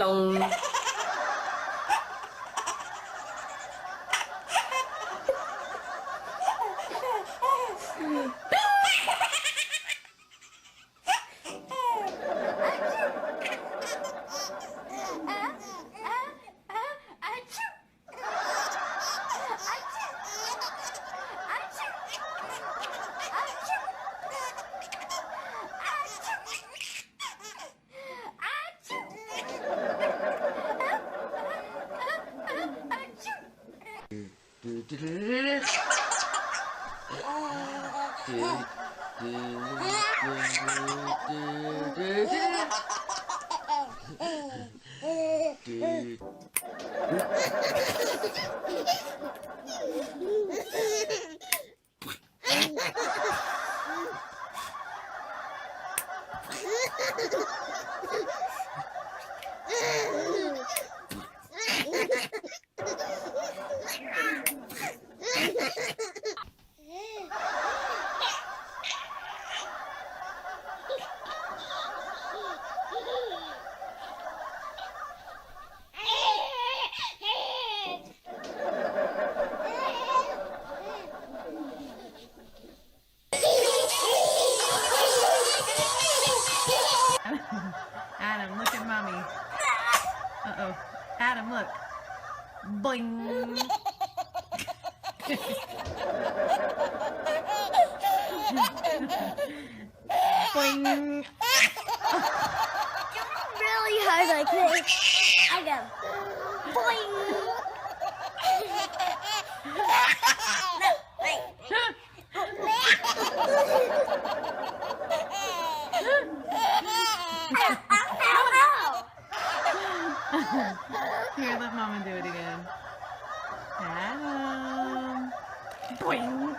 Plong. Adam, look at mommy. Uh-oh. Adam, look. Boing. Boing. Really hard like this. I go. Boing. No, wait. Here, let mama do it again. Adam. Boing.